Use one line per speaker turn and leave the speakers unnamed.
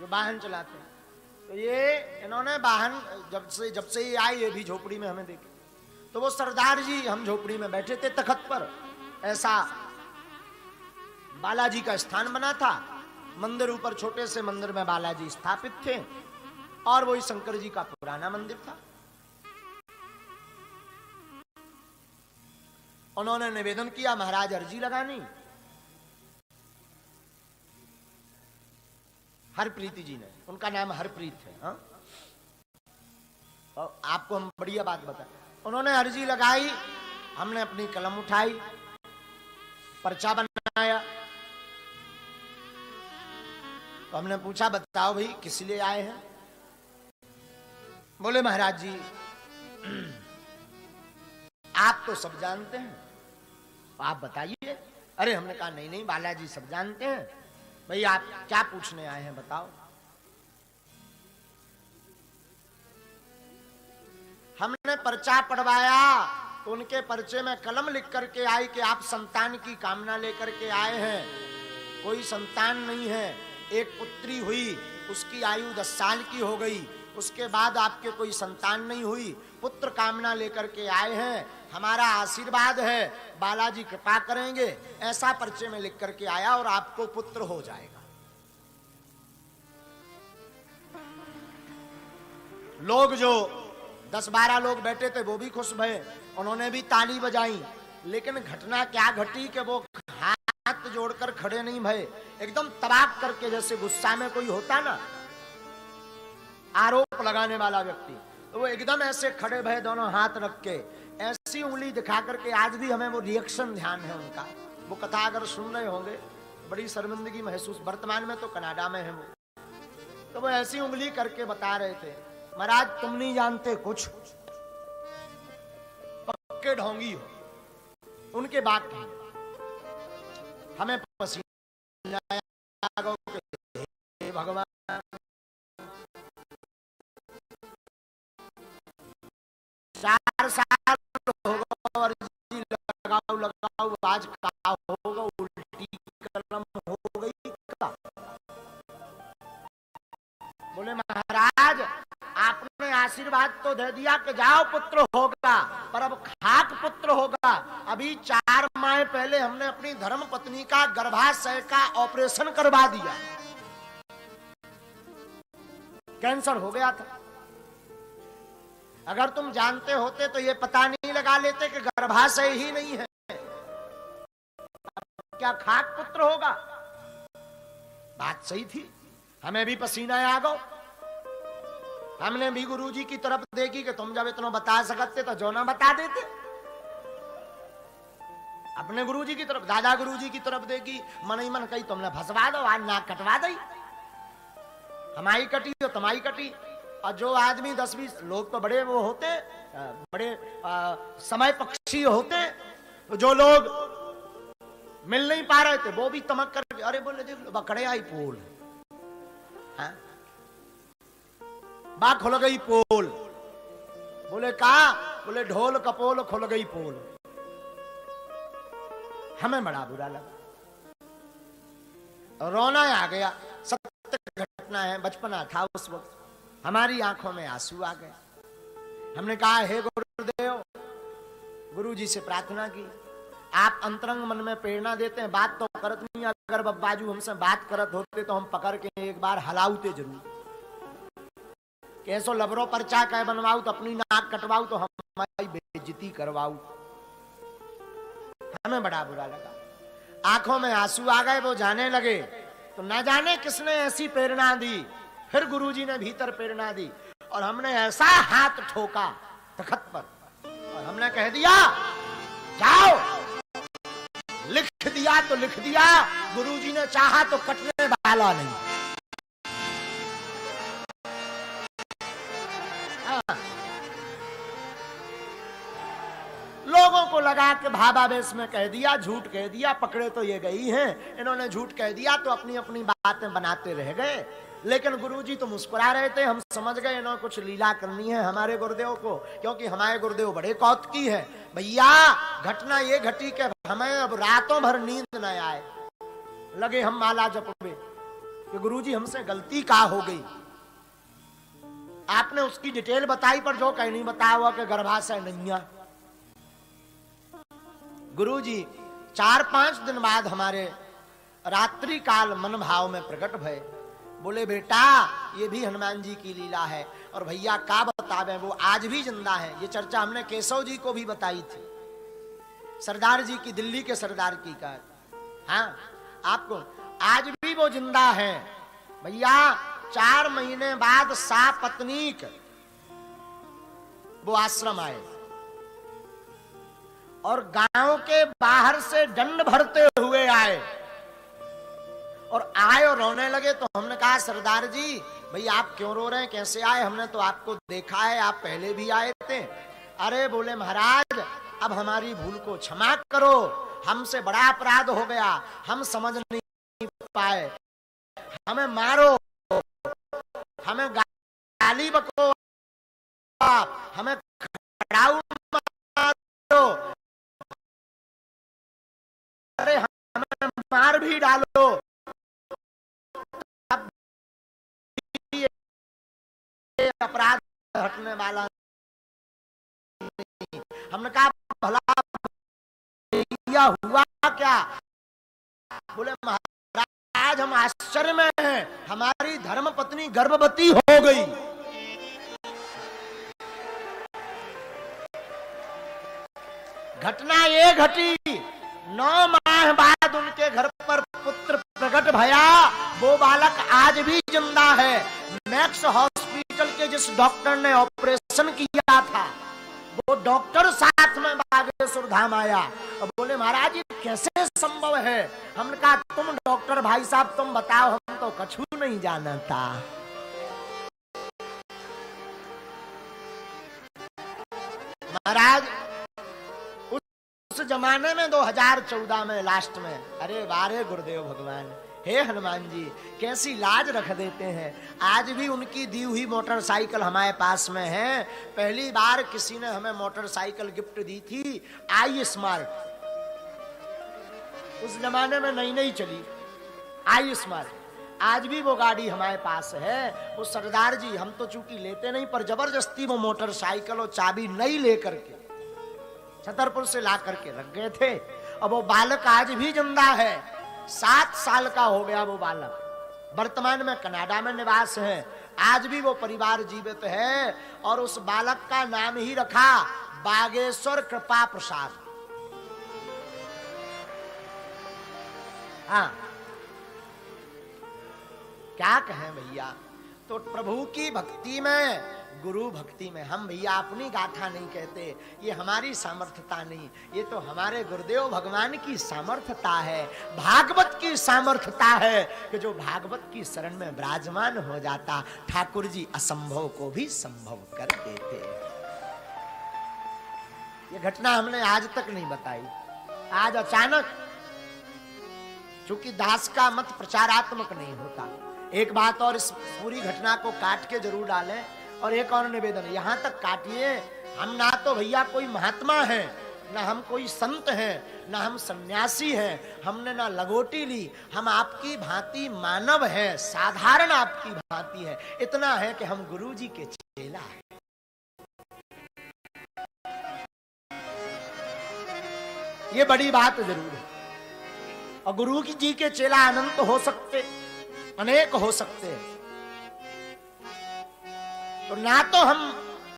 जो वाहन चलाते हैं। तो ये इन्होंने वाहन जब से ये आए, ये भी झोपड़ी में हमें देखे। तो वो सरदार जी, हम झोपड़ी में बैठे थे तखत पर, ऐसा बालाजी का स्थान बना था, मंदिर ऊपर छोटे से मंदिर में बालाजी स्थापित थे, और वही शंकर जी का पुराना मंदिर था। उन्होंने निवेदन किया, महाराज अर्जी लगानी। हरप्रीति जी ने, उनका नाम हरप्रीत है। हाँ? और आपको हम बढ़िया बात बताएं, उन्होंने अर्जी लगाई, हमने अपनी कलम उठाई, पर्चा बनाया। तो हमने पूछा, बताओ भाई किस लिए आए हैं? बोले महाराज जी आप तो सब जानते हैं, आप बताइए। अरे हमने कहा नहीं नहीं बालाजी सब जानते हैं, भाई आप क्या पूछने आए हैं बताओ। हमने पर्चा पढ़वाया तो उनके पर्चे में कलम लिख करके आई कि आप संतान की कामना लेकर के आए हैं, कोई संतान नहीं है, एक पुत्री हुई, उसकी आयु 10 साल की हो गई, उसके बाद आपके कोई संतान नहीं हुई, पुत्र कामना लेकर के आए हैं, हमारा आशीर्वाद है, बालाजी कृपा करेंगे, ऐसा पर्चे में लिख करके आया और आपको पुत्र हो जाएगा। लोग जो 10-12 लोग बैठे थे वो भी खुश भये, उन्होंने भी ताली बजाई। लेकिन घटना क्या घटी कि वो हाथ जोड़कर खड़े नहीं भये, एकदम तबाक करके, जैसे गुस्सा में कोई होता ना आरोप लगाने वाला व्यक्ति, तो वो एकदम ऐसे खड़े भये, दोनों हाथ रख के ऐसी उंगली दिखा करके। आज भी हमें वो रिएक्शन ध्यान है उनका। वो कथा अगर सुन रहे होंगे बड़ी शर्मिंदगी महसूस, वर्तमान में तो कनाडा में है वो, तो वो ऐसी उंगली करके बता रहे थे, महाराज तुम नहीं जानते कुछ, पक्के ढोंगी हो। उनके बात कही, हमें पसीना आया, हे भगवान 4 साल हो गए अर्जी लगाओ, आज का होगा, उल्टी कलम हो गई का। बोले महाराज आपने आशीर्वाद तो दे दिया कि जाओ पुत्र होगा, पर अब खाक पुत्र होगा। अभी 4 माह पहले हमने अपनी धर्म पत्नी का गर्भाशय का ऑपरेशन करवा दिया, कैंसर हो गया था। अगर तुम जानते होते तो ये पता नहीं लगा लेते कि गर्भाशय ही नहीं है, क्या खाक पुत्र होगा। बात सही थी, हमें भी पसीना आ गया। हमने भी गुरुजी की तरफ देखी कि तुम जब इतना बता सकते तो जो ना बता देते। अपने गुरुजी की तरफ, दादा गुरुजी की तरफ देखी, मन ही मन कही तुमने फंसवा दो, आज नाक कटवा दी, हमारी कटी तो तुम्हारी कटी। और जो आदमी 10-20 लोग तो बड़े वो होते, बड़े समय पक्षी होते, तो जो लोग मिल नहीं पा रहे थे वो भी तमक कर, अरे बोले देख लो बकड़े आई पोल, बा खुल गई पोल। बोले कहा, बोले ढोल कपोल खुल गई पोल। हमें बड़ा बुरा लगा, रोना आ गया। सत्य घटना है, बचपना था उस वक्त, हमारी आंखों में आंसू आ गए। हमने कहा हे गुरुदेव, गुरुजी से प्रार्थना की, आप अंतरंग मन में प्रेरणा देते हैं, बात तो करत नहीं, अगर बब्बाजू हमसे बात करत होते तो हम पकड़ के एक बार हलाउते जरूर, कैसो लबरो पर्चा कह बनवाऊ तो अपनी नाक कटवाऊ तो हमारी बेइज्जती करवाऊ। हमें बड़ा बुरा लगा, आंखों में आंसू आ गए। वो जाने लगे तो न जाने किसने ऐसी प्रेरणा दी, फिर गुरुजी ने भीतर प्रेरणा दी और हमने ऐसा हाथ ठोका तखत पर और हमने कह दिया जाओ, लिख दिया तो लिख दिया, गुरुजी ने चाहा तो कटने वाला नहीं। लोगों को लगा कि भावावेश में कह दिया, झूठ कह दिया, पकड़े तो ये गई हैं, इन्होंने झूठ कह दिया तो अपनी अपनी बातें बनाते रह गए। लेकिन गुरुजी तो मुस्कुरा रहे थे, हम समझ गए इन्होंने कुछ लीला करनी है हमारे गुरुदेव को, क्योंकि हमारे गुरुदेव बड़े कौतुकी है। भैया घटना ये घटी कि हमें अब रातों भर नींद न आए, लगे हम माला जपवे। कि गुरुजी हमसे गलती का हो गई। आपने उसकी डिटेल बताई पर जो कहीं नहीं बताया हुआ कि गर्भाशय नैया। गुरुजी 4-5 दिन बाद हमारे रात्रि काल मन भाव में प्रकट भय, बोले बेटा ये भी हनुमान जी की लीला है। और भैया का बतावे, वो आज भी जिंदा है। ये चर्चा हमने केशव जी को भी बताई थी, सरदार जी की, दिल्ली के सरदार की का। हाँ, आपको आज भी वो जिंदा है भैया। 4 महीने बाद सापत्नीक वो आश्रम आए और गांव के बाहर से दंड भरते हुए आए और आए और रोने लगे। तो हमने कहा सरदार जी भैया आप क्यों रो रहे हैं, कैसे आए, हमने तो आपको देखा है, आप पहले भी आए थे। अरे बोले महाराज अब हमारी भूल को क्षमा करो, हमसे बड़ा अपराध हो गया, हम समझ नहीं पाए, हमें मारो, हमें गाली बको, हमें खड़ाऊ मारो, अरे हमें मार भी डालो, तब ये अपराध हटने वाला नहीं। हमने कहा भला भैया हुआ क्या? बोले महाराज हम आश्चर्य में हैं, हमारी धर्म पत्नी गर्भवती हो गई। घटना ये घटी, 9 माह बाद उनके घर पर पुत्र प्रकट भया। वो बालक आज भी जिंदा है। मैक्स हॉस्पिटल के जिस डॉक्टर ने ऑपरेशन किया था वो डॉक्टर साथ में बागेश्वर धाम आया और बोले महाराज ये कैसे संभव है? हमने कहा तुम डॉक्टर भाई साहब तुम बताओ, हम तो कछु नहीं जानता। महाराज उस जमाने में 2014 में लास्ट में, अरे वारे गुरुदेव भगवान, हे हनुमान जी कैसी लाज रख देते हैं। आज भी उनकी दी हुई मोटरसाइकिल हमारे पास में है। पहली बार किसी ने हमें मोटरसाइकिल गिफ्ट दी थी, आई स्मार्ट। उस जमाने में नई नई चली आई स्मार्ट। आज भी वो गाड़ी हमारे पास है। वो सरदार जी हम तो चूंकि लेते नहीं पर जबरदस्ती वो मोटरसाइकिल और चाबी नई लेकर के छतरपुर से ला करके रख गए थे। और वो बालक आज भी जिंदा है, 7 साल का हो गया वो बालक। वर्तमान में कनाडा में निवास है। आज भी वो परिवार जीवित है और उस बालक का नाम ही रखा बागेश्वर कृपा प्रसाद। हाँ क्या कहें भैया, तो प्रभु की भक्ति में, गुरु भक्ति में हम भैया अपनी गाथा नहीं कहते, ये हमारी सामर्थ्यता नहीं, ये तो हमारे गुरुदेव भगवान की सामर्थ्यता है, भागवत की सामर्थ्यता है कि जो भागवत की शरण में विराजमान हो जाता ठाकुर जी असंभव को भी संभव कर देते। ये घटना हमने आज तक नहीं बताई, आज अचानक, चूंकि दास का मत प्रचारात्मक नहीं होता। एक बात और, इस पूरी घटना को काट के जरूर डालें। और एक और निवेदन, यहां तक काटिए, हम ना तो भैया कोई महात्मा है, ना हम कोई संत हैं, ना हम सन्यासी हैं, हमने ना लगोटी ली, हम आपकी भांति मानव हैं, साधारण आपकी भांति है। इतना है कि हम गुरु जी के चेला हैं। ये बड़ी बात जरूर है। और गुरु जी के चेला अनंत हो सकते, अनेक हो सकते हैं। तो ना तो हम